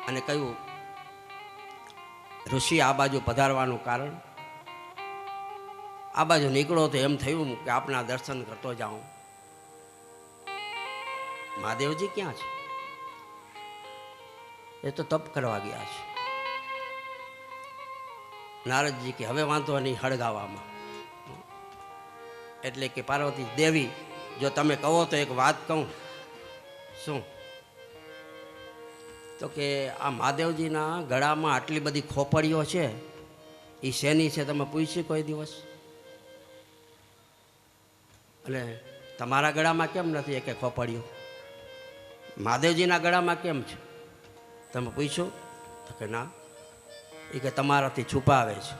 અને કહ્યું, ઋષિ આ બાજુ પધારવાનું કારણ, આ બાજુ નીકળો તો એમ થયું કે આપના દર્શન કરતો જાઉં. મહાદેવજી ક્યાં છે? એ તો તપ કરવા ગયા છે. નારદજી કે હવે વાંધો નહીં હળગાવામાં. એટલે કે પાર્વતી દેવી, જો તમે કહો તો એક વાત કહું. શું? તો કે આ મહાદેવજીના ગળામાં આટલી બધી ખોપડીઓ છે, એ શેની છે તમે પૂછ્યું કોઈ દિવસ? અને તમારા ગળામાં કેમ નથી એકે ખોપડીઓ? મહાદેવજીના ગળામાં કેમ છે તમે પૂછ્યું? તો કે ના, એ કે તમારાથી છુપાવે છે.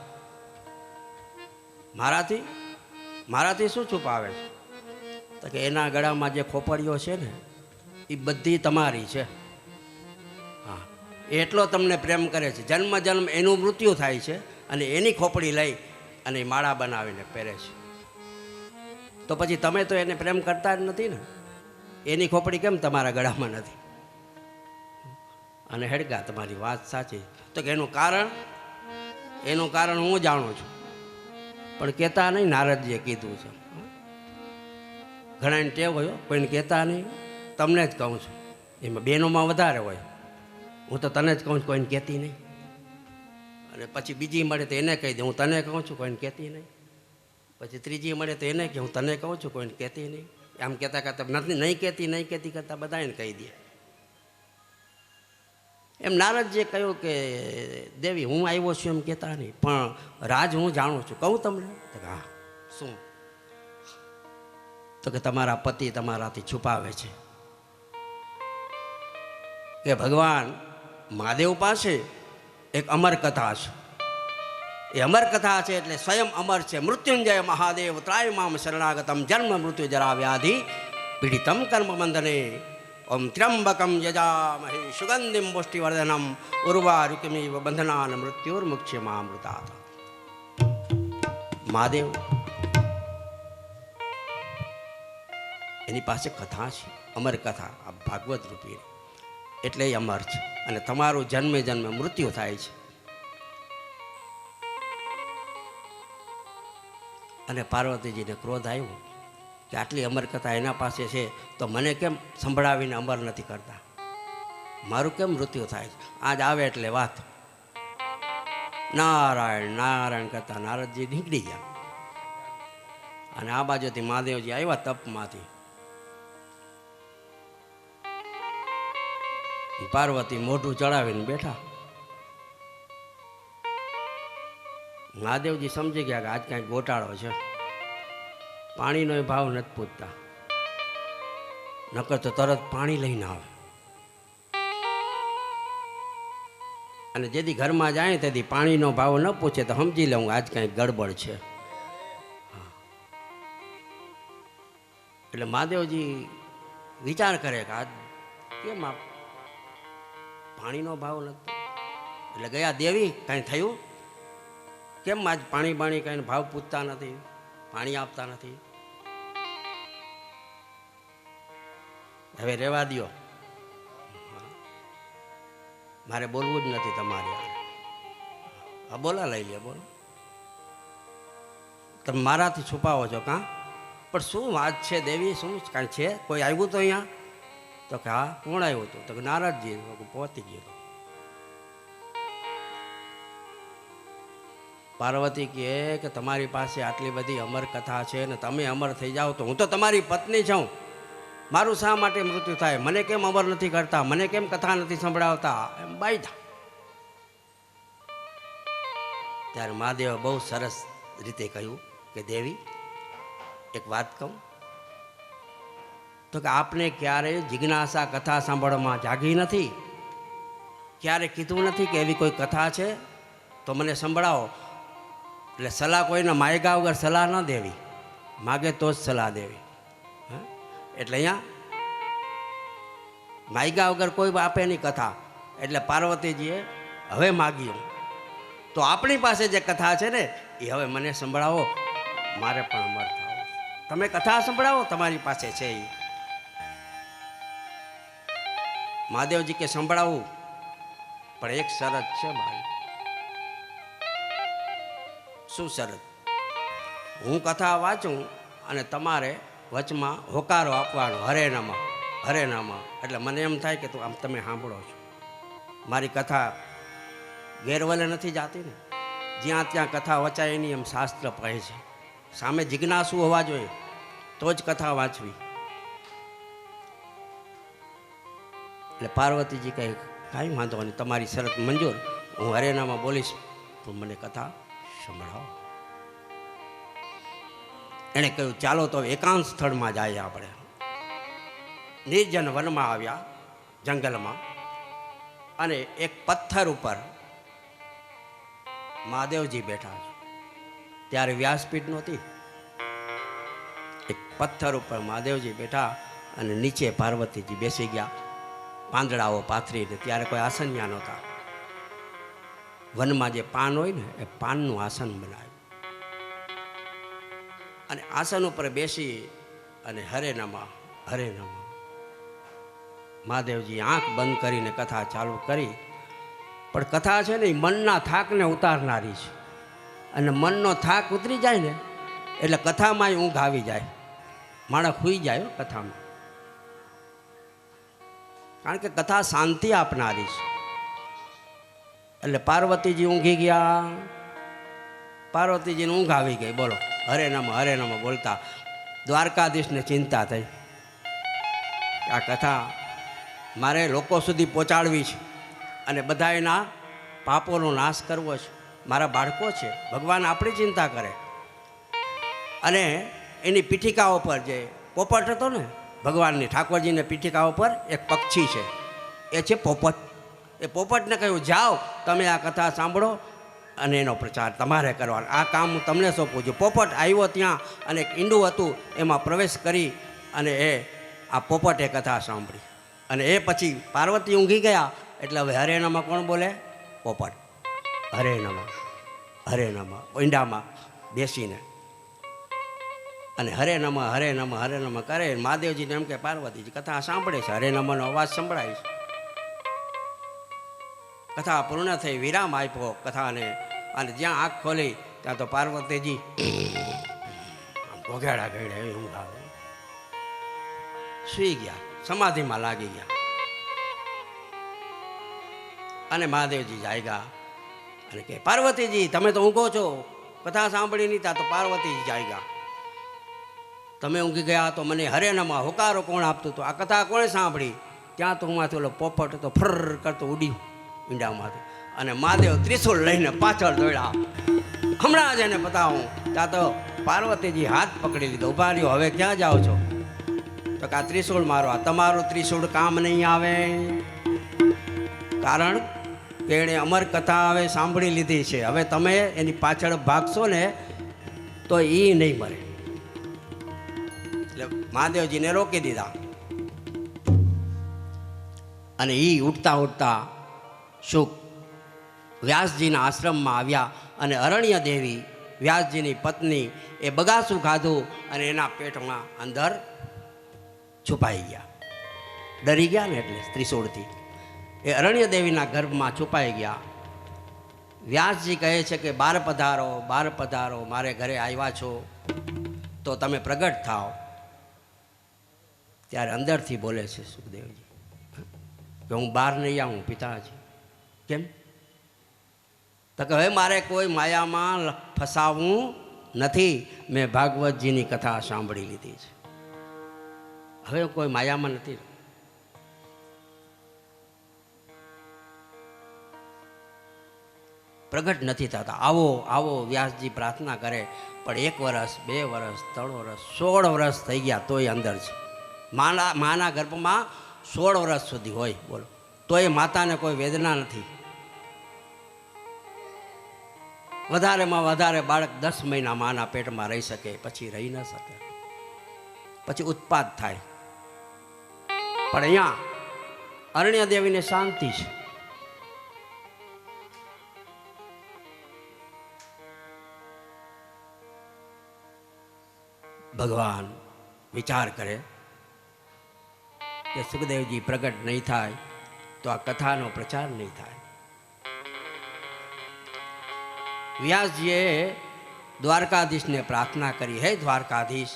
મારાથી શું છુપાવે છે? તો કે એના ગળામાં જે ખોપડીઓ છે ને એ બધી તમારી છે. હા, એટલો તમને પ્રેમ કરે છે. જન્મ જન્મ એનું મૃત્યુ થાય છે અને એની ખોપડી લઈ અને માળા બનાવીને પહેરે છે. તો પછી તમે તો એને પ્રેમ કરતા જ નથી ને, એની ખોપડી કેમ તમારા ગળામાં નથી? અને હેડકા તમારી વાત સાચી. તો કે એનું કારણ હું જાણું છું, પણ કહેતા નહીં. નારદજીએ કીધું છે. ઘણાને ટેવ હોય કોઈને કહેતા નહીં, તમને જ કહું છું. એમાં બહેનોમાં વધારે હોય. હું તો તને જ કહું છું, કોઈને કહેતી નહીં. અને પછી બીજી મળે તો એને કહી દે, હું તને કહું છું, કોઈને કહેતી નહીં. પછી ત્રીજી મળે તો એને કે હું તને કહું છું, કોઈને કહેતી નહીં. આમ કહેતા કહેતા નહીં કહેતી કરતા બધા એને કહી દે. એમ નારદજીએ કહ્યું કે દેવી હું આવ્યો છું એમ કહેતા નહીં, પણ રાજ હું જાણું છું. કહું તમને? તો હા. શું? તો કે તમારા પતિ તમારાથી છુપાવે છે કે ભગવાન મહાદેવ પાસે એક અમર કથા છે. એ અમર કથા છે એટલે સ્વયં અમર છે. મૃત્યુંજય મહાદેવ ત્રાય મામ શરણાગતમ જન્મ મૃત્યુ જરા વ્યાધિ પીડિતમ કર્મ બંધને ઓમ ત્ર્યંબકમ યજામહે સુગંધિમ પુષ્ટિવર્ધનમ ઉર્વારુકમિવ બંધનાન મૃત્યુર્મુક્ષ્યમામૃતાત. મહાદેવ એની પાસે કથા છે, અમર કથા, આ ભાગવત રૂપી, એટલે એ અમર છે. અને તમારું જન્મે જન્મે મૃત્યુ થાય છે. અને પાર્વતીજીને ક્રોધ આવ્યો કે આટલી અમર કથા એના પાસે છે તો મને કેમ સંભળાવીને અમર નથી કરતા? મારું કેમ મૃત્યુ થાય છે? આજ આવે એટલે વાત. નારાયણ નારાયણ કરતા નારદજી નીકળી ગયા. અને આ બાજુથી મહાદેવજી આવ્યા તપમાંથી. પાર્વતી મોઢું ચડાવીને બેઠા. મહાદેવજી સમજી ગયા કે આજ કાંઈક ગોટાળો છે. પાણીનો ભાવ નથી પૂછતા, નકર તો તરત પાણી લઈને આવે. અને જેથી ઘરમાં જાય તેથી પાણીનો ભાવ ન પૂછે તો સમજી લઉં આજ કાંઈક ગડબડ છે. એટલે મહાદેવજી વિચાર કરે કે આજ કેમ આ પાણીનો ભાવ નથી? એટલે ગયા દેવી કાંઈ થયું? કેમ આજ પાણી કાંઈ ભાવ પૂછતા નથી, પાણી આપતા નથી? હવે રહેવા દો, મારે બોલવું જ નથી તમારે. હા બોલા લઈ લે, બોલો. તમે મારાથી છુપાવો છો કાં? પણ શું વાત છે દેવી? શું કાંઈ છે? કોઈ આવ્યું તો અહીંયા? તો કે હા. કોણ આવ્યું હતું? તો કે નારદજી. પહોંચી ગયો. પાર્વતી કહે કે તમારી પાસે આટલી બધી અમર કથા છે ને તમે અમર થઈ જાઓ તો હું તો તમારી પત્ની છું. મારું શા માટે મૃત્યુ થાય? મને કેમ અમર નથી કરતા? મને કેમ કથા નથી સંભળાવતા? એમ બાયધા. ત્યારે મહાદેવે બહુ સરસ રીતે કહ્યું કે દેવી એક વાત કહું. તો કે આપને ક્યારે જિજ્ઞાસા કથા સાંભળવામાં જાગી નથી? ક્યારે કીધું નથી કે એવી કોઈ કથા છે તો મને સંભળાવો? એટલે સલાહ કોઈને માયગા વગર સલાહ ન દેવી, માગે તો જ સલાહ દેવી. એટલે અહીંયા માયગા વગર કોઈ આપે નહીં કથા. એટલે પાર્વતીજીએ હવે માગ્યું તો આપણી પાસે જે કથા છે ને એ હવે મને સંભળાવો, મારે પણ અમર થાવ. તમે કથા સંભળાવો, તમારી પાસે છે એ. મહાદેવજી કે સંભળાવું. પણ એક શરત છે મારી. શું શરત? હું કથા વાંચું અને તમારે વચમાં હોકારો આપવાનો, હરે નમઃ હરે નમઃ. એટલે મને એમ થાય કે તું આમ તમે સાંભળો છો. મારી કથા ગેરવલે નથી જાતી ને. જ્યાં ત્યાં કથા વચાય નહીં એમ શાસ્ત્ર કહે છે. સામે જિજ્ઞાસુ હોવા જોઈએ તો જ કથા વાંચવી. એટલે પાર્વતીજી કહે કાંઈ વાંધો નહીં, તમારી શરત મંજૂર, હું હરેનામાં બોલીશ, તો મને કથા સંભળાવો. એણે કહ્યું ચાલો તો એકાંત સ્થળમાં જાય. આપણે નિર્જન વનમાં આવ્યા, જંગલમાં, અને એક પથ્થર ઉપર મહાદેવજી બેઠા છે. ત્યારે વ્યાસપીઠ નહોતી. એક પથ્થર ઉપર મહાદેવજી બેઠા અને નીચે પાર્વતીજી બેસી ગયા, પાંદડાઓ પાથરીને. ત્યારે કોઈ આસન ત્યાં નહોતા. વનમાં જે પાન હોય ને એ પાનનું આસન બનાવ્યું અને આસન ઉપર બેસી અને હરે નમઃ હરે નમઃ. મહાદેવજી આંખ બંધ કરીને કથા ચાલુ કરી. પણ કથા છે ને એ મનના થાકને ઉતારનારી છે. અને મનનો થાક ઉતરી જાય ને એટલે કથામાં ઊંઘ આવી જાય, માણસ સૂઈ જાય કથામાં. કારણ કે કથા શાંતિ આપનારી છે. એટલે પાર્વતીજી ઊંઘી ગયા. પાર્વતીજીને ઊંઘ આવી ગઈ. બોલો હરે નમઃ બોલતા દ્વારકાધીશને ચિંતા થઈ. આ કથા મારે લોકો સુધી પહોંચાડવી છે અને બધા એના પાપોનો નાશ કરવો છે. મારા બાળકો છે, ભગવાન આપણી ચિંતા કરે. અને એની પીઠિકાઓ પર જે પોપટ હતો ને, ભગવાનની ઠાકોરજીની પીઠિકાઓ પર એક પક્ષી છે, એ છે પોપટ. એ પોપટને કહ્યું જાઓ તમે આ કથા સાંભળો અને એનો પ્રચાર તમારે કરવાનો, આ કામ હું તમને સોંપું છું. પોપટ આવ્યો ત્યાં અને એક ઈંડું હતું એમાં પ્રવેશ કરી અને એ આ પોપટે કથા સાંભળી. અને એ પછી પાર્વતી ઊંઘી ગયા. એટલે હવે હરે નમઃ કોણ બોલે? પોપટ. હરે નમઃ ઈંડામાં બેસીને અને હરે નમઃ કરે. મહાદેવજીને એમ કે પાર્વતીજી કથા સાંભળે છે, હરે નમઃનો અવાજ સંભળાય છે. કથા પૂર્ણ થઈ, વિરામ આપ્યો કથાને. અને જ્યાં આંખ ખોલી ત્યાં તો પાર્વતીજી ઘોઘેડા ઘેડે ઊંઘ આવે, સૂઈ ગયા, સમાધિમાં લાગી ગયા. અને મહાદેવજી જાગ્યા અને કે પાર્વતીજી તમે તો ઊંઘો છો, કથા સાંભળી નહીં. તા તો પાર્વતીજી જાગ્યા, તમે ઊંઘી ગયા તો મને હરે નમઃ હોકારો કોણ આપતું હતું? આ કથા કોણે સાંભળી? ત્યાં તો હું ઓલો પોપટ તો ફર કરતો ઉડ્યું ઈંડામાંથી. અને મહાદેવ ત્રિશુળ લઈને પાછળ દોડ્યા, હમણાં જ એને બતાવું. ત્યાં તો પાર્વતીજી હાથ પકડી લીધો, ઉભા રહ્યો, હવે ક્યાં જાઓ છો? તો કે આ ત્રિશુળ મારો, આ તમારું ત્રિશુળ કામ નહીં આવે. કારણ કે એણે અમર કથા હવે સાંભળી લીધી છે. હવે તમે એની પાછળ ભાગશો ને તો એ નહીં મરે. એટલે મહાદેવજીને રોકી દીધા. અને એ ઉઠતા ઉઠતા શુક વ્યાસજીના આશ્રમમાં આવ્યા. અને અરણ્ય દેવી વ્યાસજીની પત્ની એ બગાસું ખાધું અને એના પેટમાં અંદર છુપાઈ ગયા. ડરી ગયા ને એટલે ત્રિશૂળથી એ અરણ્ય દેવીના ગર્ભમાં છુપાઈ ગયા. વ્યાસજી કહે છે કે બાર પધારો, મારે ઘરે આવ્યા છો તો તમે પ્રગટ થાઓ. ત્યારે અંદરથી બોલે છે સુખદેવજી કે હું બહાર નહીં આવું પિતાજી. કેમ? તો કે હવે મારે કોઈ માયામાં ફસાવવું નથી. મેં ભાગવતજીની કથા સાંભળી લીધી છે, હવે કોઈ માયામાં નથી. પ્રગટ નથી થતા. આવો વ્યાસજી પ્રાર્થના કરે. પણ 1 વર્ષ 2 વર્ષ 3 વર્ષ 16 વર્ષ થઈ ગયા તોય અંદર છે. માના ગર્ભમાં 16 વર્ષ સુધી હોય, બોલો, તોય માતાને કોઈ વેદના નથી. વધારેમાં વધારે બાળક 10 મહિના માના પેટમાં રહી શકે, પછી રહી ન શકે, પછી ઉત્પાદ થાય. પણ અહીંયા અરણ્ય દેવીને શાંતિ છે. ભગવાન વિચાર કરે કે સુખદેવજી પ્રગટ નહીં થાય તો આ કથાનો પ્રચાર નહીં થાય. વ્યાસજીએ દ્વારકાધીશને પ્રાર્થના કરી, હે દ્વારકાધીશ,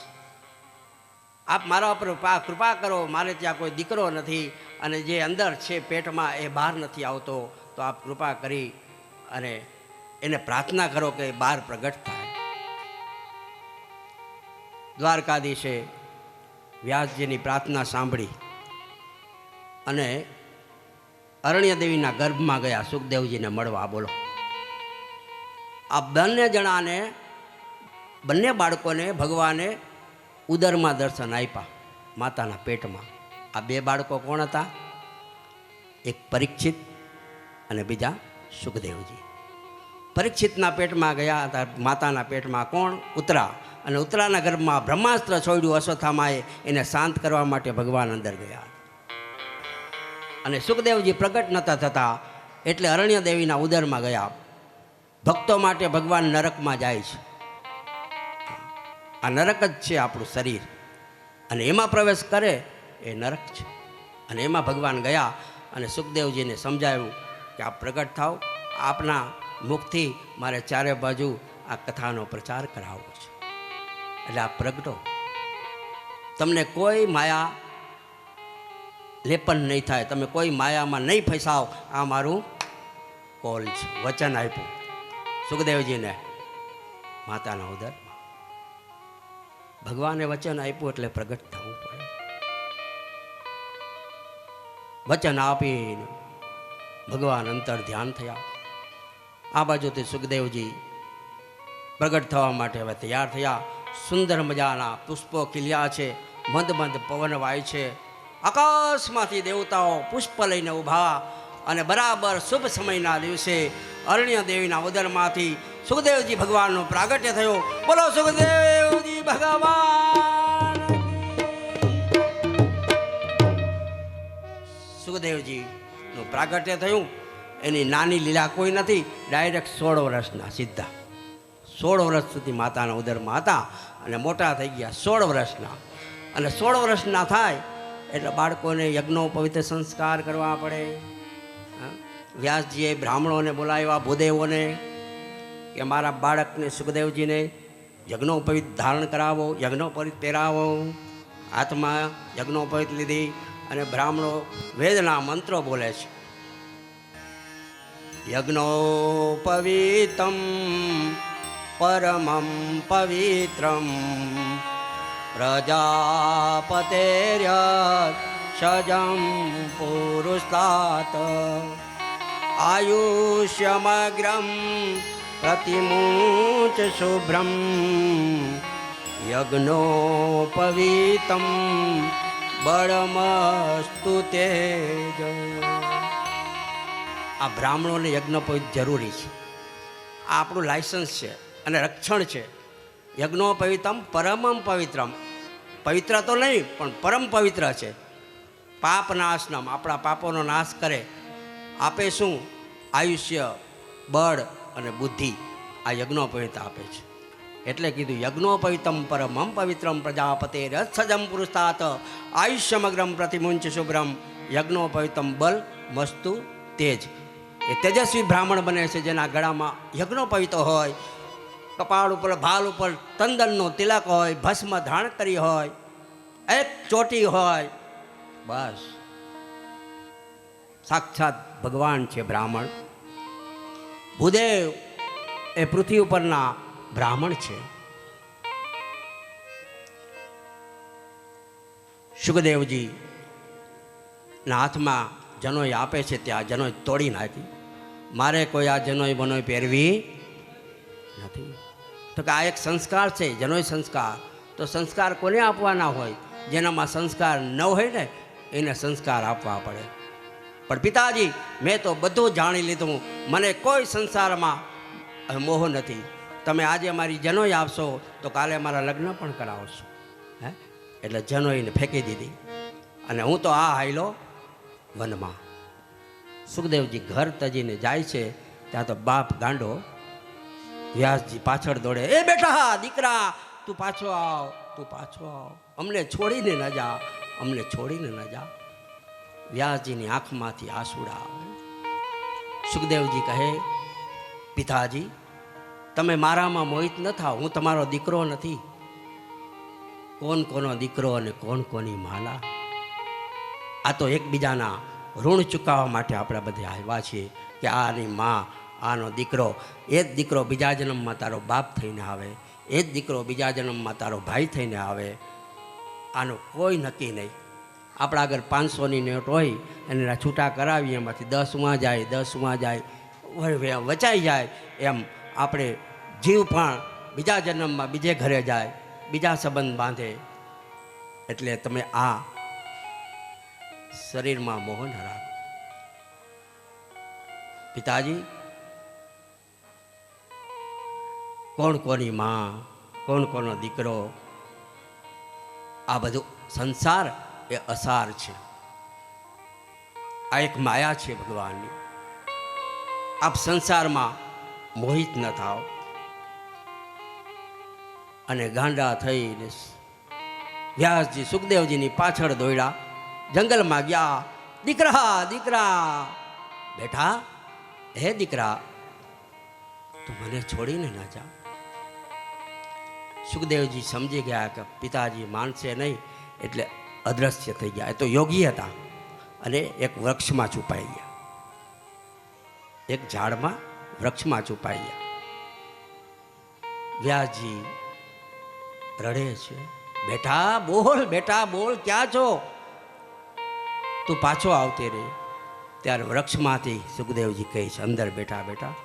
આપ મારા પર કૃપા કરો, મારે ત્યાં કોઈ દીકરો નથી અને જે અંદર છે પેટમાં એ બહાર નથી આવતો, તો આપ કૃપા કરી અને એને પ્રાર્થના કરો કે બહાર પ્રગટ થાય. દ્વારકાધીશે વ્યાસજીની પ્રાર્થના સાંભળી અને અરણ્ય દેવીના ગર્ભમાં ગયા સુખદેવજીને મળવા. બોલો, આ બંને જણાને, બંને બાળકોને ભગવાને ઉદરમાં દર્શન આપ્યા, માતાના પેટમાં. આ બે બાળકો કોણ હતા? એક પરીક્ષિત અને બીજા સુખદેવજી. પરીક્ષિતના પેટમાં ગયા હતા, માતાના પેટમાં કોણ? ઉત્તરા. અને ઉત્તરાના ગર્ભમાં બ્રહ્માસ્ત્ર છોડ્યું અશ્વત્થામાએ, એને શાંત કરવા માટે ભગવાન અંદર ગયા. અને સુખદેવજી પ્રગટ નહોતા થતા એટલે અરણ્ય દેવીના ઉદરમાં ગયા. ભક્તો માટે ભગવાન નરકમાં જાય છે. આ નરક જ છે આપણું શરીર, અને એમાં પ્રવેશ કરે એ નરક છે. અને એમાં ભગવાન ગયા અને સુખદેવજીને સમજાવ્યું કે આપ પ્રગટ થાવ, આપના મુખથી મારે ચારે બાજુ આ કથાનો પ્રચાર કરાવવો છે, એટલે આપ પ્રગટો. તમને કોઈ માયા લેપન નહીં થાય, તમે કોઈ માયામાં નહીં ફસાવ, આ મારું કોલ છે. વચન આપ્યું સુખદેવજીને માતાના ઉદરમાં. ભગવાને વચન આપ્યું એટલે પ્રગટ થવું પડે. વચન આપીને ભગવાન અંતર ધ્યાન થયા. આ બાજુથી સુખદેવજી પ્રગટ થવા માટે હવે તૈયાર થયા. સુંદર મજાના પુષ્પો ખીલ્યા છે, મંદ મંદ પવન વાય છે, આકાશમાંથી દેવતાઓ પુષ્પ લઈને ઊભા. અને બરાબર શુભ સમયના દિવસે અરણ્ય દેવીના ઉદરમાંથી સુખદેવજી ભગવાનનો પ્રાગટ્ય થયો. બોલો સુખદેવજી ભગવાન. સુખદેવજીનું પ્રાગટ્ય થયું. એની નાની લીલા કોઈ નથી, ડાયરેક્ટ 16 વર્ષના સીધા. 16 વર્ષ સુધી માતાના ઉદરમાં હતા અને મોટા થઈ ગયા 16 વર્ષના. અને 16 વર્ષના થાય એટલે બાળકોને યજ્ઞોપવિત સંસ્કાર કરવા પડે. વ્યાસજીએ બ્રાહ્મણોને બોલાવ્યા, ભૂદેવોને, કે મારા બાળકને સુખદેવજીને યજ્ઞોપવિત ધારણ કરાવો, યજ્ઞોપવિત પહેરાવો. હાથમાં યજ્ઞોપવિત લીધી અને બ્રાહ્મણો વેદના મંત્રો બોલે છે. યજ્ઞોપવિતમ પરમં પવિત્રમ પ્રજાપતેર્ય સજમ પુરુષાત આયુષ્યમગ્રમ પ્રતિમુચ શુભ્રમ યજ્ઞોપવિતમ બળમસ્તુ તેજ. આ બ્રાહ્મણોને યજ્ઞોપવિત જરૂરી છે. આ આપણું લાયસન્સ છે અને રક્ષણ છે. યજ્ઞોપવિતમ પરમમ પવિત્રમ, પવિત્ર તો નહીં પણ પરમ પવિત્ર છે. પાપ નાશનમ, આપણા પાપોનો નાશ કરે. આપે શું? આયુષ્ય, બળ અને બુદ્ધિ. આ યજ્ઞોપવિત આપે છે. એટલે કીધું યજ્ઞોપવિતમ પરમમ પવિત્રમ પ્રજાપતે રસજમ પુરુષાત આયુષ્યમગ્રમ પ્રતિમુંચ શુભ્રમ યજ્ઞોપવિતમ બલ મસ્તુ તેજ. એ તેજસ્વી બ્રાહ્મણ બને છે જેના ગળામાં યજ્ઞોપવિત હોય, કપાળ ઉપર ભાલ ઉપર તંદનનો તિલક હોય, ભસ્મ ધારણ કરી હોય, એક ચોટી હોય. બસ સાક્ષાત ભગવાન છે બ્રાહ્મણ. ભૂદેવ એ પૃથ્વી ઉપરના બ્રાહ્મણ છે. સુખદેવજી ના હાથમાં જનોઈ આપે છે, ત્યાં જનોઈ તોડી નાખી. મારે કોઈ આ જનોઈ બનોઈ પહેરવી નથી. તો કે આ એક સંસ્કાર છે, જનોઈ સંસ્કાર. તો સંસ્કાર કોને આપવાના હોય? જેનામાં સંસ્કાર ન હોય ને એને સંસ્કાર આપવા પડે. પણ પિતાજી, મેં તો બધું જાણી લીધું, મને કોઈ સંસારમાં મોહ નથી. તમે આજે મારી જનોઈ આપશો તો કાલે મારા લગ્ન પણ કરાવશો. હે એટલે જનોઈને ફેંકી દીધી અને હું તો આ હાઈલો વનમાં. સુખદેવજી ઘર તજીને જાય છે ત્યાં તો બાપ ગાંડો વ્યાસજી પાછળ દોડે. એ બેટા દીકરા, તું પાછો આવ, તું પાછો આવ, અમને છોડીને ન જા, અમને છોડીને ન જા. વ્યાસજીની આંખમાંથી આંસુડા આવે. સુખદેવજી કહે, પિતાજી તમે મારામાં મોહિત ન થાવ, હું તમારો દીકરો નથી. કોણ કોનો દીકરો અને કોણ કોની માલા. આ તો એકબીજાના ઋણ ચૂકવવા માટે આપણે બધા આવ્યા છીએ કે આની માં, આનો દીકરો, એ જ દીકરો બીજા જન્મમાં તારો બાપ થઈને આવે, એ જ દીકરો બીજા જન્મમાં તારો ભાઈ થઈને આવે. આનું કોઈ નક્કી નહીં. આપણા આગળ 500ની નોટ હોય એને છૂટા કરાવીએ, એમાંથી 10માં જાય, 10માં જાય, વચાઈ જાય. એમ આપણે જીવ પણ બીજા જન્મમાં બીજે ઘરે જાય, બીજા સંબંધ બાંધે. એટલે તમે આ શરીરમાં મોહ ન રાખો. પિતાજી, કોણ કોની માં, કોણ કોનો દીકરો, આ બધું સંસાર એ અસાર છે. આ એક માયા છે ભગવાનની. આપ સંસારમાં મોહિત ન થાઓ. અને ગાંડા થઈને વ્યાસજી સુખદેવજીની પાછળ દોડ્યા, જંગલમાં ગયા. દીકરા, દીકરા, બેટા, હે દીકરા, તું મને છોડીને ના જા. સુખદેવજી સમજી ગયા કે પિતાજી માનશે નહીં, એટલે અદ્રશ્ય થઈ ગયા. એ તો યોગી હતા અને એક વૃક્ષમાં છુપાઈ ગયા, એક ઝાડમાં વૃક્ષમાં છુપાઈ ગયા. વ્યાસજી રડે છે, બેટા બોલ, બેટા બોલ, ક્યાં છો? તું પાછો આવતી રહી. ત્યારે વૃક્ષમાંથી સુખદેવજી કહે છે, અંદર બેઠા બેઠા,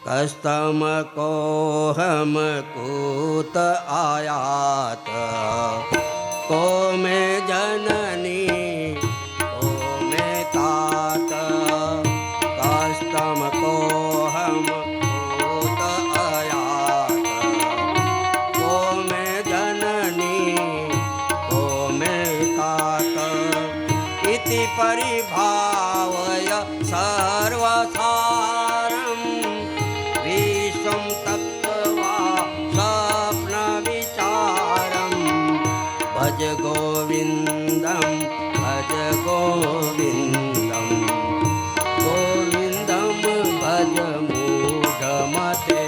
કસ્તમ કોહમ કૂત આયાત, કો મે જનની કો મે तात, કસ્તમ કોહમ કૂત આયાત, કો મે જનની કો મે तात, ઇતિ પરિભાવય સર્વસારમ વિશ્વમ તત્વા સ્વપ્ન વિચારમ, ભજ ગોવિંદમ ભજ ગોવિંદમ, ગોવિંદમ ભજ મૂઢમતે,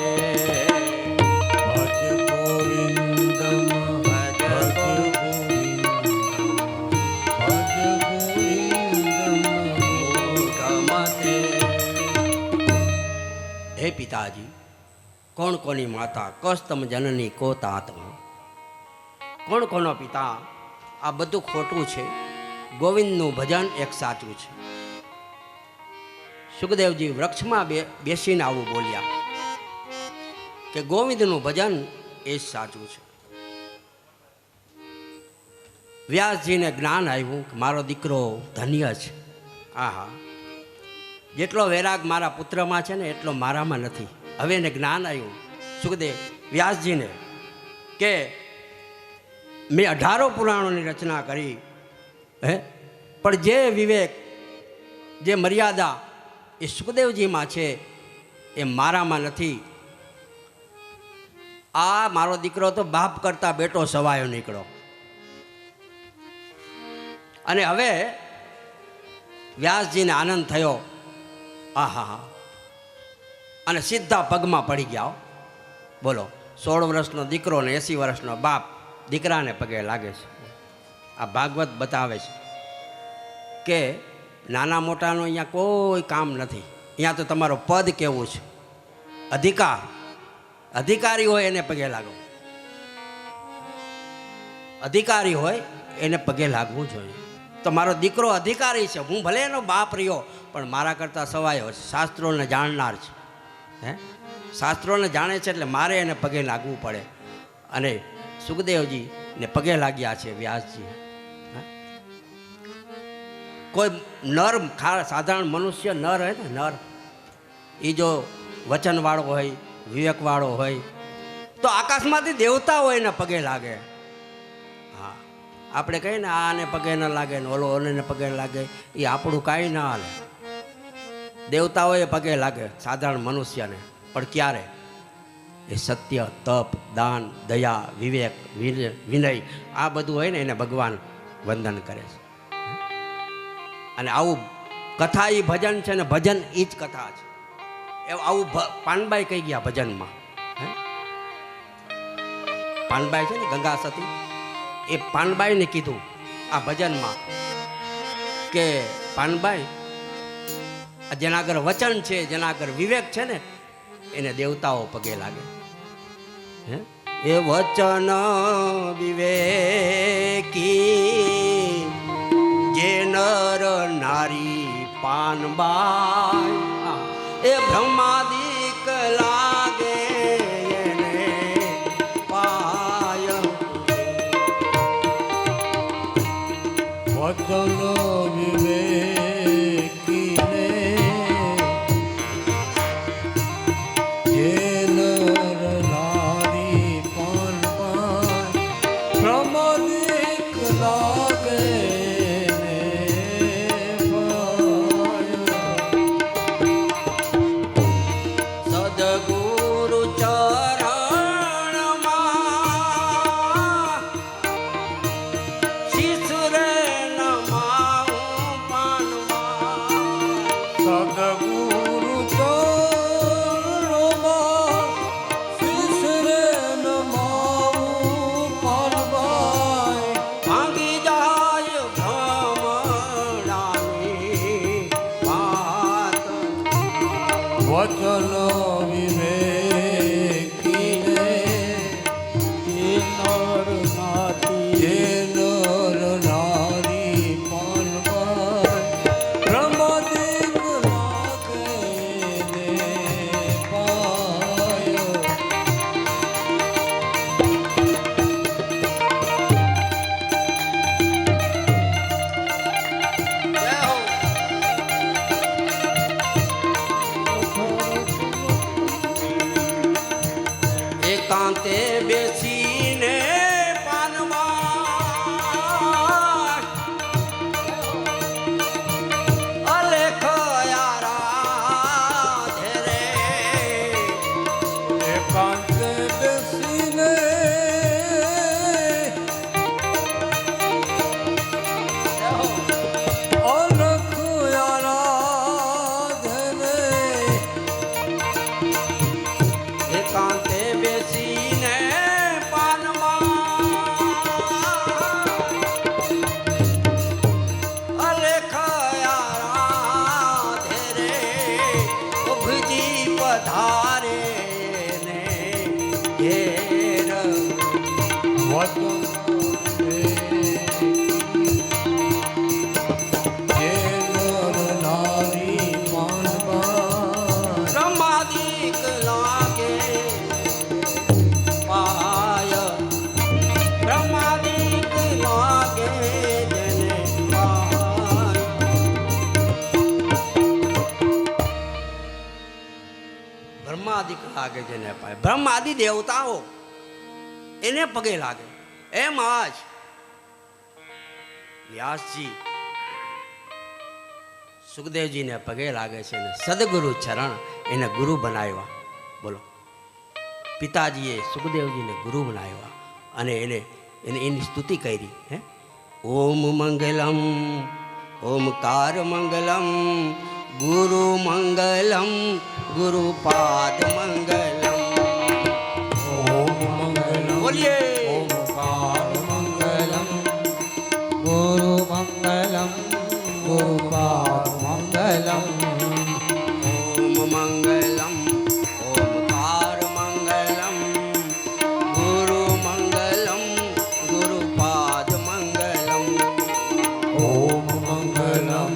ભજ ગોવિંદમ ભજ ગોવિંદમ, ભજ ગોવિંદમ મૂઢમતે. હે પિતાજી, કોણ કોની માતા, કસ્તમ જનની કો तात, કોણ કોનો પિતા, આ બધું ખોટું છે. ગોવિંદનું ભજન એક સાચું છે. સુખદેવજી વૃક્ષમાં બેસીને આવું બોલ્યા કે ગોવિંદનું ભજન એ જ સાચું છે. વ્યાસજીને જ્ઞાન આવ્યું કે મારો દીકરો ધન્ય છે. આહા, જેટલો વૈરાગ મારા પુત્રમાં છે ને એટલો મારામાં નથી. હવે એને જ્ઞાન આવ્યું સુખદેવ વ્યાસજીને કે મેં 18 પુરાણોની રચના કરી, પણ જે વિવેક, જે મર્યાદા એ સુખદેવજીમાં છે એ મારામાં નથી. આ મારો દીકરો તો બાપ કરતા બેટો સવાયો નીકળો. અને હવે વ્યાસજીને આનંદ થયો. આહા, અને સીધા પગમાં પડી ગયા. બોલો, 16 વર્ષનો દીકરો ને 80 વર્ષનો બાપ દીકરાને પગે લાગે છે. આ ભાગવત બતાવે છે કે નાના મોટાનું અહીંયા કોઈ કામ નથી. અહીંયા તો તમારો પદ કેવું છે, અધિકાર, અધિકારી હોય એને પગે લાગો. અધિકારી હોય એને પગે લાગવું જોઈએ. તો મારો દીકરો અધિકારી છે, હું ભલે એનો બાપ રહ્યો પણ મારા કરતાં સવાયો છે, શાસ્ત્રોને જાણનાર છે. શાસ્ત્રોને જાણે છે એટલે મારે એને પગે લાગવું પડે. અને સુખદેવજીને પગે લાગ્યા છે વ્યાસજી. કોઈ નર સાધારણ મનુષ્ય નર હોય ને, નર એ જો વચનવાળો હોય, વિવેકવાળો હોય તો આકાશમાંથી દેવતા હોય ને પગે લાગે. હા, આપણે કહીએ ને આને પગે ન લાગે ને ઓલો ઓને પગે લાગે, એ આપણું કાંઈ ના હાલે. દેવતાઓએ પગે લાગે સાધારણ મનુષ્યને, પણ ક્યારે? એ સત્ય, તપ, દાન, દયા, વિવેક, વિનય આ બધું હોય ને એને ભગવાન વંદન કરે છે. અને આવું કથા એ ભજન છે ને, ભજન એ જ કથા છે. એવું આવું પાનબાઈ કહી ગયા ભજનમાં પાનબાઈ છે ને ગંગા સતી, એ પાનબાઈને કીધું આ ભજનમાં કે પાનબાઈ જેના આગળ વચન છે, જેના આગળ વિવેક છે ને એને દેવતાઓ પગે લાગે. હે એ વચન વિવેકી જે નર નારી પાનબાઈ એ બ્રહ્માદિક લાગે એને પાય. વચન વિવેકીને જે નર નારી પાનબાઈ બ્રહ્માદિક લાગે સદગુરુ ચરણમાં શિશુરે નમાવું પાનબાઈ. સદગુરુ ચરણોમાં શિશરે નમાવું પાનબાઈ. ભાંગી જાય ભ્રમણાની વાત. વચન વિવેકીને જે નર નારી પાનબાઈ બ્રહ્માદિક લાગે ને પાય. જય હો. એકાંતે બેસીને પાનબાઈ અલેખ આરાધે રે. એકાંતે બેસીને જય હો. અલખ આરાધને એકાંતે બેસીને પાનમાં અલેખ આરાધે રે. ઉભજી પધારે ને ઘેર. વચન જે નર નારી પાનબાઈ બ્રહ્માદિક લાગે પાય. બ્રહ્માદિક લાગે જેને પાય. બ્રહ્માદિક લાગે જેને પાય. બ્રહ્મ આદિ દેવતાઓ એને પગે લાગે. એમ આજ વ્યાસજી સુખદેવજીને પગે લાગે છે ને સદગુરુ ચરણ એને ગુરુ બનાવ્યા. બોલો, પિતાજીએ સુખદેવજીને ગુરુ બનાવ્યા અને એની સ્તુતિ કરી. હે ઓમ મંગલમ ઓમકાર મંગલમ ગુરુ મંગલમ ગુરુપાદ મંગલમ. ઓમ મંગલમ બોલીએ ઓમકાર મંગલમ ગુરુ મંગલમ ગુરુપાદ મંગલમ. ઓમ મંગલમ ઓમકાર મંગલમ ગુરુ મંગલમ ગુરુપાદ મંગલમ. ઓમ મંગલમ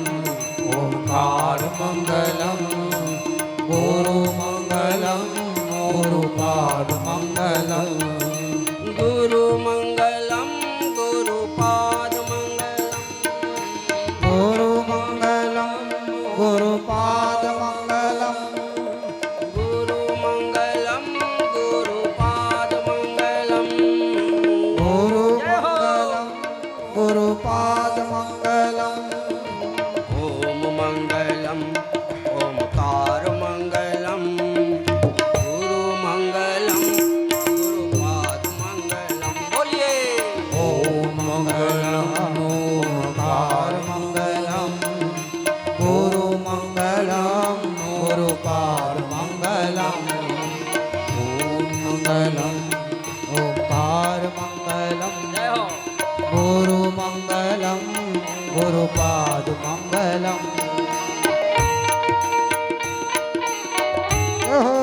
ઓમકાર મંગલમ ગુરુ મંગલમ ગુરુપાદ મંગલમ. ગુરુ મંગલમ ગુરુપાદ મંગલમ. ગુરુ મંગલમ ગુરુપાદ મંગલમ. ગુરુ મંગલમ ગુરુપાદ મંગલમ. ગુરુ જય હો. મંગલમ ગુરુપાદ મંગલમ. ઓમ મંગલમ ઓમકાર મંગલમ ગુરુ મંગલમ ગુરુપાદ મંગલમ જય હો. ગુરુ મંગલમ ગુરુપાદ મંગલમ જય હો.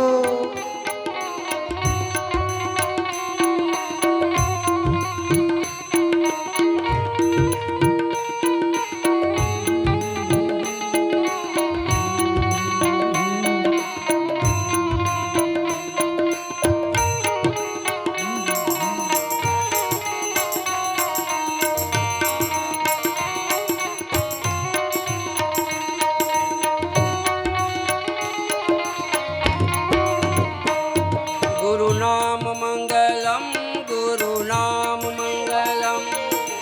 ગુરુ નામ મંગલમ ગુરુ નામ મંગલમ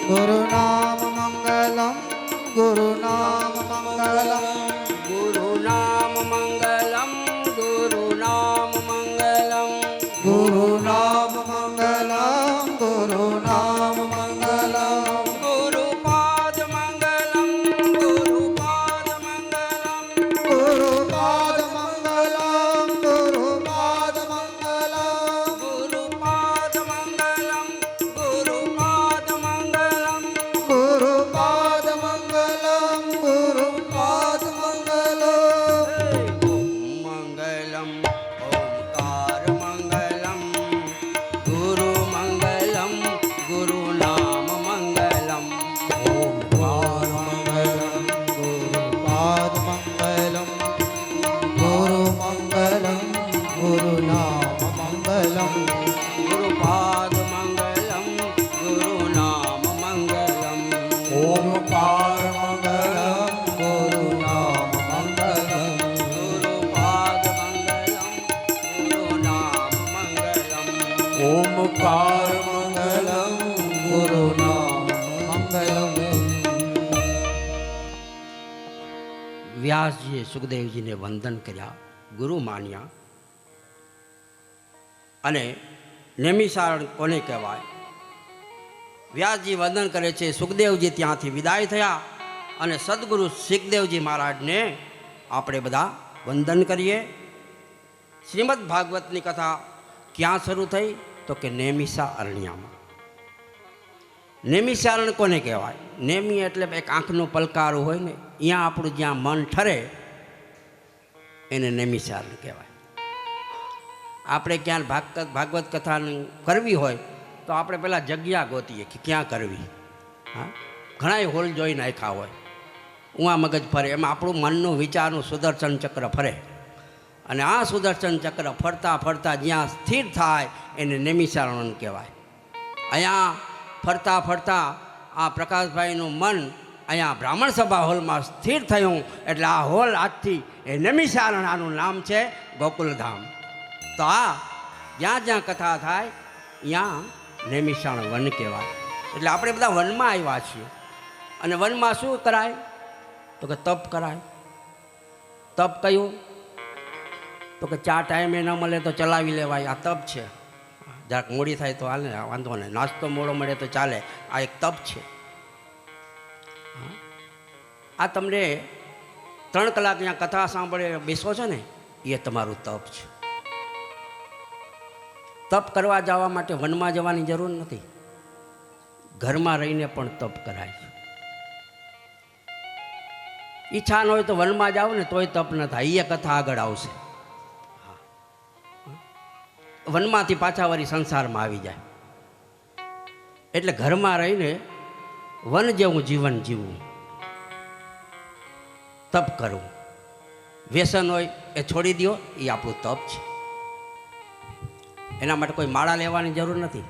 ગુરુ નામ મંગલમ ગુરુ નામ મંગલમ ગુરુ નામ મંગલમ ગુરુ નામ મંગલમ ગુરુ નામ મંગલમ ગુરુ નામ મંગલમ ગુરુ પાદ મંગલમ ગુરુ પાદ મંગલમ ગુરુ પાદ મંગલમ ગુરુ પાદ મંગલમ ગુરુ પાદ મંગલમ ગુરુ પાદ મંગલમ ગુરુ પાદ મંગલમ ગુરુ પાદ મંગલમ મંગલમ ઓમકાર મંગલમ ગુરુ મંગલમ ગુરુ નામ મંગલમ ઓમકાર મંગલમ ગુરુ પાદ મંગલમ ગુરુ મંગલમ ગુરુ નામ મંગલમ ગુરુ પાદ મંગલમ ગુરુ નામ મંગલમ ઓમકાર મંગલમ ગુરુ નામ મંગલમ ગુરુ પાદ મંગલમ ગુરુ નામ મંગલમ ઓમકાર મંગલમ ગુરુ નામ મંગલમ વ્યાસજીએ સુખદેવજીને વંદન કર્યા, ગુરુ માન્યા. અને નેમિષારણ કોને કહેવાય? વ્યાસજી વંદન કરે છે. સુખદેવજી ત્યાંથી વિદાય થયા અને સદગુરુ સુખદેવજી મહારાજને આપણે બધા વંદન કરીએ. શ્રીમદ ભાગવતની કથા ક્યાં શરૂ થઈ? તો કે નેમિષા અરણ્યમાં. નેમિષારણ કોને કહેવાય? નેમી એટલે એક આંખનું પલકારું હોય ને, અહીંયા આપણું જ્યાં મન ઠરે એને નેમિષારણ કહેવાય. આપણે ક્યાં ભાગવત કથા કરવી હોય તો આપણે પહેલાં જગ્યા ગોતીએ કે ક્યાં કરવી. હા, ઘણાય હોલ જોઈ નાખ્યા હોય, ઉવા મગજ ફરે, એમાં આપણું મનનું વિચારનું સુદર્શન ચક્ર ફરે. અને આ સુદર્શન ચક્ર ફરતા ફરતા જ્યાં સ્થિર થાય એને નેમિષારણ કહેવાય. અહીંયા ફરતા ફરતા આ પ્રકાશભાઈનું મન અહીંયા બ્રાહ્મણ સભા હોલમાં સ્થિર થયું એટલે આ હોલ આજથી એ નેમિષારણ, આનું નામ છે ગોકુલધામ. તો આ જ્યાં જ્યાં કથા થાય ત્યાં નેમિષારણ વન કહેવાય. એટલે આપણે બધા વનમાં આવ્યા છીએ. અને વનમાં શું કરાય? તો કે તપ કરાય. તપ કયું? તો કે ચા ટાઈમે ન મળે તો ચલાવી લેવાય, આ તપ છે. જરાક મોડી થાય તો હાલે, વાંધો નહીં, નાસ્તો મોડો મળે તો ચાલે, આ એક તપ છે. આ તમને 3 કલાક ત્યાં કથા સાંભળે બેસો છો ને, એ તમારું તપ છે. તપ કરવા જવા માટે વનમાં જવાની જરૂર નથી, ઘરમાં રહીને પણ તપ કરાય છે. ઈચ્છા ન હોય તો વનમાં જાઓ ને તોય તપ ન થાય, એ કથા આગળ આવશે. વનમાંથી પાછા વળી સંસારમાં આવી જાય. એટલે ઘરમાં રહીને વન જેવું જીવન જીવવું, તપ કરવું. વ્યસન હોય એ છોડી દો, એ આપણું તપ છે. એના માટે કોઈ માળા લેવાની જરૂર નથી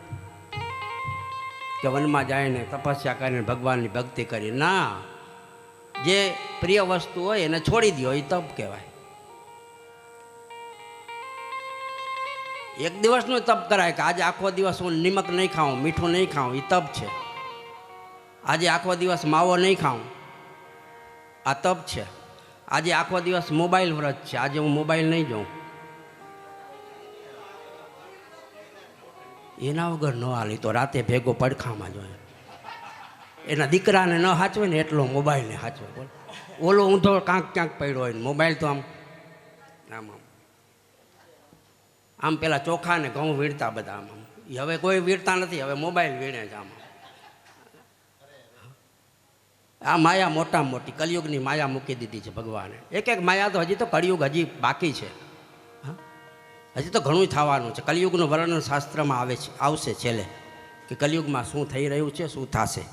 કે વનમાં જાય તપસ્યા કરીને ભગવાનની ભક્તિ કરી. ના, જે પ્રિય વસ્તુ હોય એને છોડી દો, એ તપ કહેવાય. એક દિવસનું તપ કરાય કે આજે આખો દિવસ હું નિમક નહીં ખાઉં, મીઠું નહીં ખાઉં, એ તપ છે. આજે આખો દિવસ માવો નહીં ખાઉં, આ તપ છે. આજે આખો દિવસ મોબાઈલ વ્રત છે, આજે હું મોબાઈલ નહીં જોઉં, એના વગર ન હાલી તો રાતે ભેગો પડખામાં જોઈએ. એના દીકરાને ન સાચવે ને એટલો મોબાઈલને સાચવે. બોલ, ઓલો ઊંધો ક્યાંક પડ્યો હોય ને મોબાઈલ તો આમ આમ આમ આમ પેલા ચોખા ને ઘઉં વીણતા બધા આમ એ હવે કોઈ વીરતા નથી, હવે મોબાઈલ વીણે છે આમાં. આ માયા મોટામાં મોટી કલિયુગની માયા મૂકી દીધી છે ભગવાને. એક એક માયા તો હજી તો કળિયુગ હજી બાકી છે. હજી તો ઘણું થવાનું છે. કલિયુગનું વર્ણન શાસ્ત્રમાં આવે છે, આવશે છેલ્લે કે કલિયુગમાં શું થઈ રહ્યું છે, શું થશે.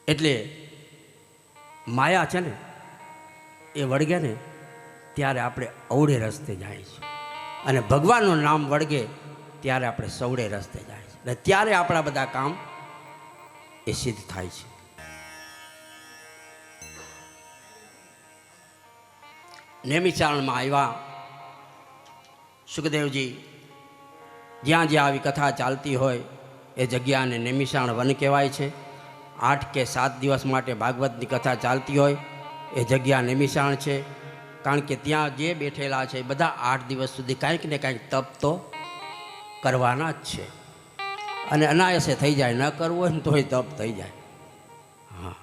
એટલે માયા છે ને એ વળગે ને ત્યારે આપણે અવળે રસ્તે જાય છે, અને ભગવાનનું નામ વળગે ત્યારે આપણે સવડે રસ્તે જાય છે, અને ત્યારે આપણા બધા કામ એ સિદ્ધ થાય છે. નેમિચારણમાં આવ્યા સુખદેવજી, જ્યાં જ્યાં આવી કથા ચાલતી હોય એ જગ્યાને નેમિશારણ વન કહેવાય છે. 8 કે 7 દિવસ માટે ભાગવતની કથા ચાલતી હોય એ જગ્યા નેમિશારણ છે. કારણ કે ત્યાં જે બેઠેલા છે એ બધા 8 દિવસ સુધી કાંઈક ને કાંઈક તપ તો કરવાના જ છે, અને અનાયાસે થઈ જાય. ન કરવું હોય ને તોય તપ થઈ જાય. હા,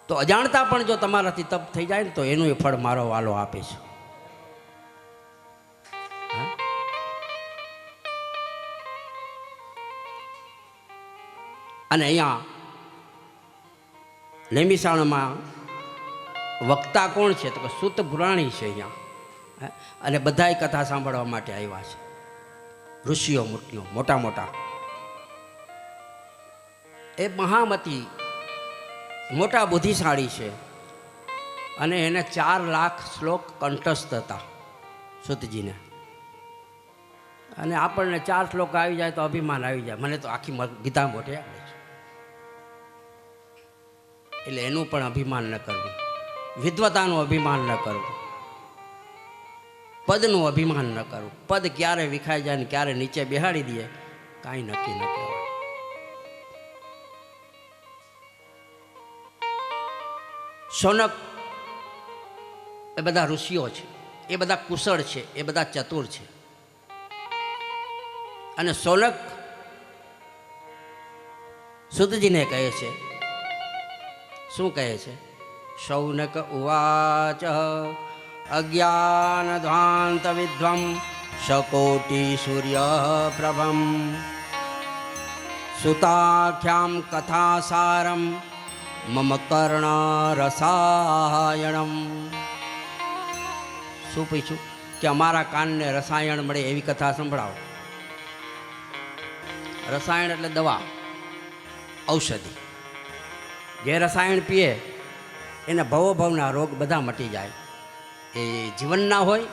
તો અજાણતા પણ જો તમારાથી તપ થઈ જાય ને તો એનું એ ફળ મારો વાલો આપે છે. અને અહીંયા નેમિશારણમાં વક્તા કોણ છે તો કે સૂત પુરાણી છે અહીંયા, અને બધાય કથા સાંભળવા માટે આવ્યા છે. ઋષિઓ મુનિઓ મોટા મોટા, એ મહામતી મોટા બુદ્ધિશાળી છે, અને એને 4 લાખ શ્લોક કંઠસ્થ હતા સૂતજીને. અને આપણને 4 શ્લોક આવી જાય તો અભિમાન આવી જાય, મને તો આખી ગીતા મોઢે આવે છે. એટલે એનું પણ અભિમાન ન કરવું, વિદ્વતાનું અભિમાન ન કરવું, પદનું અભિમાન ન કરવું. પદ ક્યારે વિખાઈ જાય ને ક્યારે નીચે બેહાડી દે કાંઈ નક્કી ન કહેવાય. શૌનક એ બધા ઋષિઓ છે, એ બધા કુશળ છે, એ બધા ચતુર છે. અને શૌનક સુતજીને કહે છે, શું કહે છે? શૌનક ઉવાચ અજ્ઞાન ધ્વાંત વિદ્વમ શકોટી સૂર્ય પ્રભમ સુતાખ્યામ કથાસારમ મમ કર્ણ રસાયણમ. શું પૂછ્યું? કે અમારા કાનને રસાયણ મળે એવી કથા સંભળાવો. રસાયણ એટલે દવા, ઔષધિ. જે રસાયણ પીએ એને ભવોભવના રોગ બધા મટી જાય. એ જીવનના હોય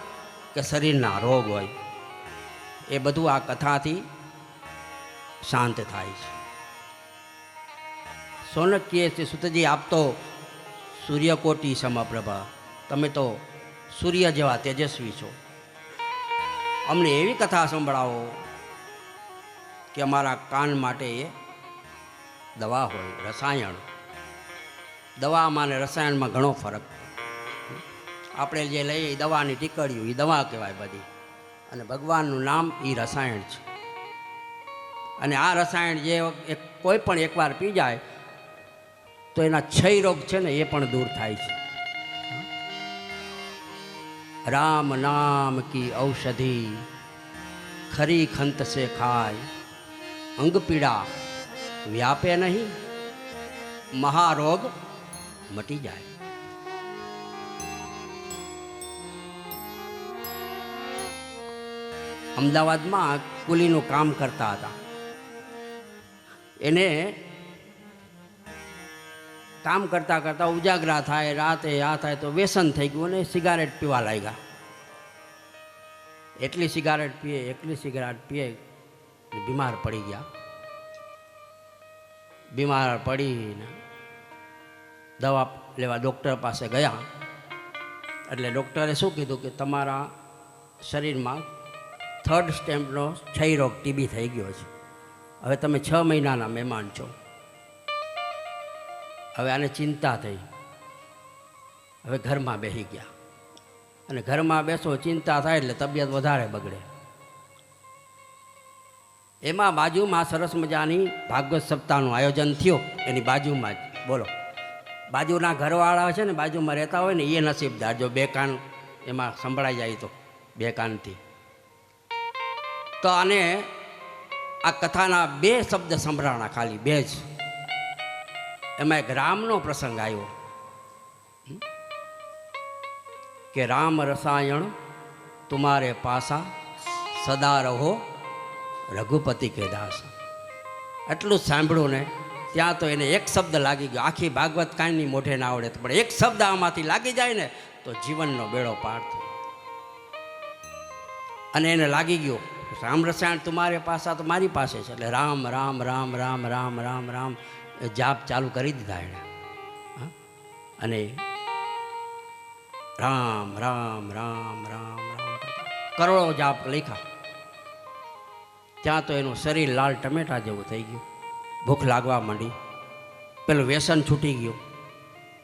કે શરીરના રોગ હોય, એ બધું આ કથાથી શાંત થાય છે. શૌનક કહે છે, સુતજી આપ તો સૂર્યકોટી સમપ્રભા, તમે તો સૂર્ય જેવા તેજસ્વી છો. અમને એવી કથા સંભળાવો કે અમારા કાન માટે એ દવા હોય. રસાયણ, દવામાં અને રસાયણમાં ઘણો ફરક. આપણે જે લઈએ દવાની ટીકડીયું એ દવા કહેવાય બધી, અને ભગવાનનું નામ એ રસાયણ છે. અને આ રસાયણ જે કોઈ પણ એકવાર પી જાય તો એના ક્ષય રોગ છે ને એ પણ દૂર થાય છે. રામ નામ કી ઔષધિ ખરી ખંત સે ખાય, અંગ પીડા વ્યાપે નહીં, મહારોગ મટી જાય. અમદાવાદમાં કુલીનું કામ કરતા હતા. એને કામ કરતાં કરતાં ઉજાગરા થાય, રાતે આ થાય તો વ્યસન થઈ ગયું અને સિગારેટ પીવા લાગ્યા. એટલી સિગારેટ પીએ બીમાર પડી ગયા. બીમાર પડીને દવા લેવા ડૉક્ટર પાસે ગયા. એટલે ડૉક્ટરે શું કીધું કે તમારા શરીરમાં 3rd સ્ટેજનો ક્ષય રોગ ટીબી થઈ ગયો છે. હવે તમે 6 મહિનાના મહેમાન છો. હવે આને ચિંતા થઈ. હવે ઘરમાં બેસી ગયા, અને ઘરમાં બેસો ચિંતા થાય એટલે તબિયત વધારે બગડે. એમાં બાજુમાં સરસ મજાની ભાગવત સપ્તાહનું આયોજન થયું. એની બાજુમાં જ બોલો, બાજુના ઘરવાળા છે ને બાજુમાં રહેતા હોય ને એ નસીબદાર. જો 2 કાન એમાં સંભળાઈ જાય તો બે કાનથી. તો આને આ કથાના બે શબ્દ સંભળાણા, ખાલી બે જ. એમાં એક રામનો પ્રસંગ આવ્યો કે રામ રસાયણ તુમારે પાસા સદા રહો રઘુપતિ કે દાસ. એટલું જ સાંભળ્યું ને ત્યાં તો એને એક શબ્દ લાગી ગયો. આખી ભાગવત કાંઈની મોઢે ના આવડે પણ એક શબ્દ આમાંથી લાગી જાય ને તો જીવનનો બેડો પાર થાય. અને એને લાગી ગયો રામ રસાયણ તુમારે પાસા તો મારી પાસે છે, એટલે રામ રામ રામ રામ રામ રામ રામ એ જાપ ચાલુ કરી દીધા એણે. અને રામ રામ રામ રામ રામ કરોડો જાપ લખ્યા. ત્યાં તો એનું શરીર લાલ ટમેટા જેવું થઈ ગયું. ભૂખ લાગવા માંડી. પેલું વ્યસન છૂટી ગયું,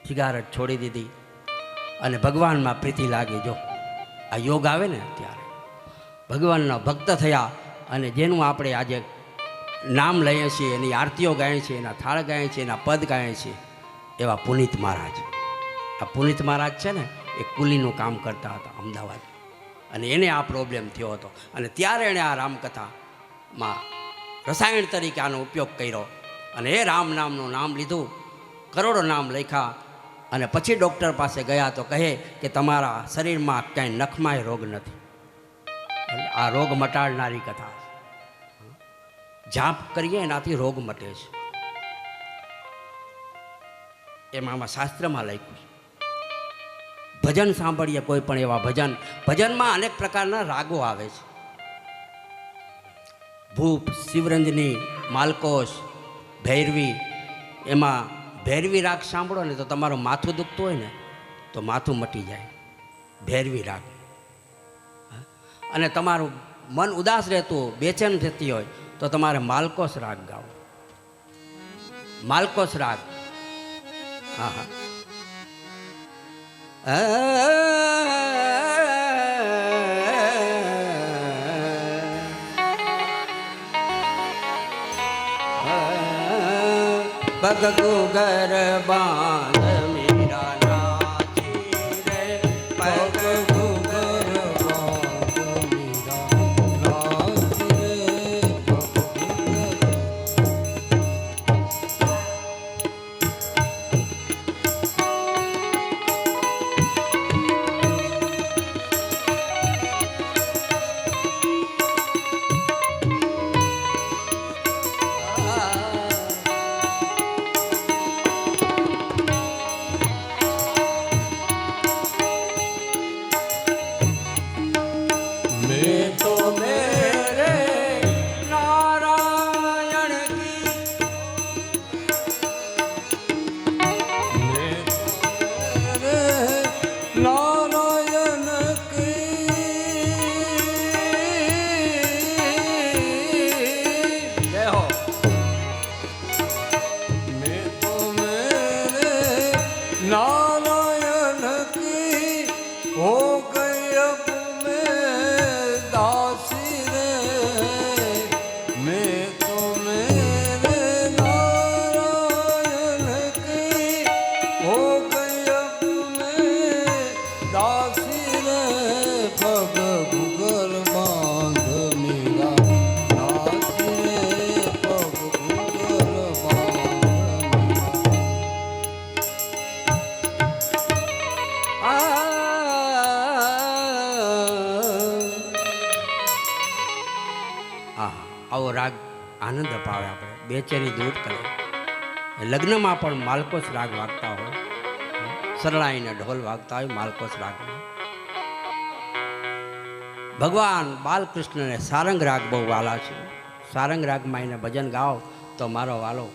સિગારેટ છોડી દીધી અને ભગવાનમાં પ્રીતિ લાગી. જો આ યોગ આવે ને ત્યારે ભગવાનના ભક્ત થયા. અને જેનું આપણે આજે નામ લઈએ છીએ, એની આરતીઓ ગાઈએ છીએ, એના થાળ ગાઈએ છીએ, એના પદ ગાઈએ છીએ, એવા પુનિત મહારાજ. આ પુનિત મહારાજ છે ને એ કુલીનું કામ કરતા હતા અમદાવાદ. અને એને આ પ્રોબ્લેમ થયો હતો. અને ત્યારે એણે આ રામકથામાં રસાયણ તરીકે આનો ઉપયોગ કર્યો. અને એ રામ નામનું નામ લીધું, કરોડો નામ લખ્યા. અને પછી ડૉક્ટર પાસે ગયા તો કહે કે તમારા શરીરમાં ક્યાંય નખમાંય રોગ નથી. આ રોગ મટાડનારી કથા. જાપ કરીએ એનાથી રોગ મટે છે. એમાં આમાં શાસ્ત્રમાં લખ્યું છે. ભજન સાંભળીએ કોઈ પણ એવા ભજનમાં અનેક પ્રકારના રાગો આવે છે. ભૂપ, શિવરંજની, માલકોશ, ભૈરવી. એમાં ભૈરવી રાગ સાંભળો ને તો તમારું માથું દુખતું હોય ને તો માથું મટી જાય, ભૈરવી રાગ. અને તમારું મન ઉદાસ રહેતું, બેચેન થતી હોય તો તમારે માલકોશ રાગ ગાવો. માલકોશ રાગ. હા હા. પગ ગુગર બાંધ મીરા નાચી રે, પગ ગુગર બાંધ મીરા નાચી આવો રાગ આનંદ અપાવે, આપણે બેચેની દૂર કરે. લગ્નમાં પણ માલકોશ રાગ વાગતા હોય, સરળાઈને ઢોલ વાગતા હોય માલકોશ રાગમાં. ભગવાન બાલકૃષ્ણને સારંગ રાગ બહુ વાલા છે. સારંગ રાગમાં એને ભજન ગાઓ તો મારો વાલો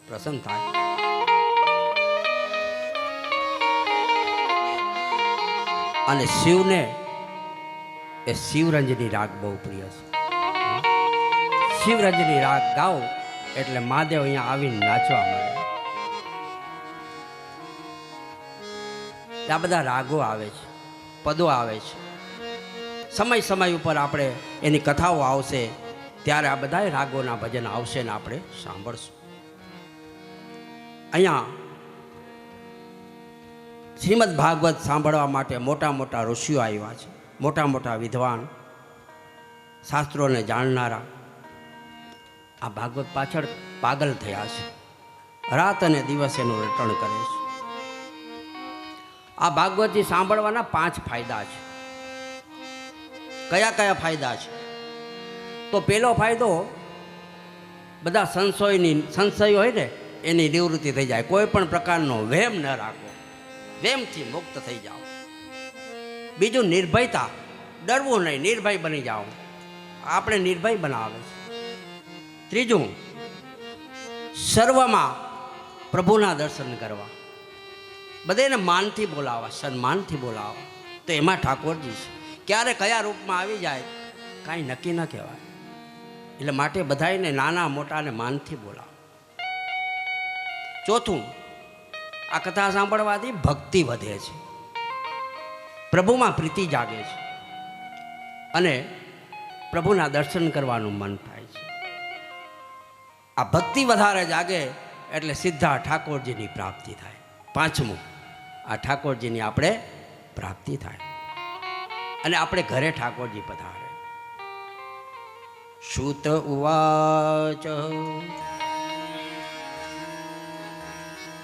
પ્રસન્ન થાય. અને શિવને એ શિવરંજની રાગ બહુ પ્રિય છે. શિવરંજની રાગ ગાઓ એટલે મહાદેવ અહીંયા આવીને નાચવા મળે. આ બધા રાગો આવે છે, પદો આવે છે. સમય સમય ઉપર આપણે એની કથાઓ આવશે ત્યારે આ બધા રાગોના ભજન આવશે ને આપણે સાંભળશું. અહીંયા શ્રીમદ ભાગવત સાંભળવા માટે મોટા મોટા ઋષિઓ આવ્યા છે, મોટા મોટા વિદ્વાન, શાસ્ત્રોને જાણનારા. આ ભાગવત પાછળ પાગલ થયા છે, રાત અને દિવસ એનું રટણ કરે છે. આ ભાગવતજી સાંભળવાના 5 ફાયદા છે. કયા કયા ફાયદા છે? તો પહેલો ફાયદો, બધા સંશય હોય ને એની નિવૃત્તિ થઈ જાય. કોઈ પણ પ્રકારનો વહેમ ન રાખો, વહેમથી મુક્ત થઈ જાઓ. બીજું, નિર્ભયતા, ડરવું નહીં, નિર્ભય બની જાઓ. આપણે નિર્ભય બનાવે છે. ત્રીજું, સર્વમાં પ્રભુના દર્શન કરવા, બધાને માનથી બોલાવવા, સન્માનથી બોલાવવા. તો એમાં ઠાકોરજી છે. ક્યારે કયા રૂપમાં આવી જાય કાંઈ નક્કી ન કહેવાય. એટલે માટે બધાને નાના મોટાને માનથી બોલાવો. ચોથું, આ કથા સાંભળવાથી ભક્તિ વધે છે, પ્રભુમાં પ્રીતિ જાગે છે અને પ્રભુના દર્શન કરવાનું મન થાય છે. આ ભક્તિ વધારે જાગે એટલે સીધા ઠાકોરજીની પ્રાપ્તિ થાય. પાંચમું, આ ઠાકોરજીની આપણે પ્રાપ્તિ થાય અને આપણે ઘરે ઠાકોરજી પધારે. શુત ઉવાચ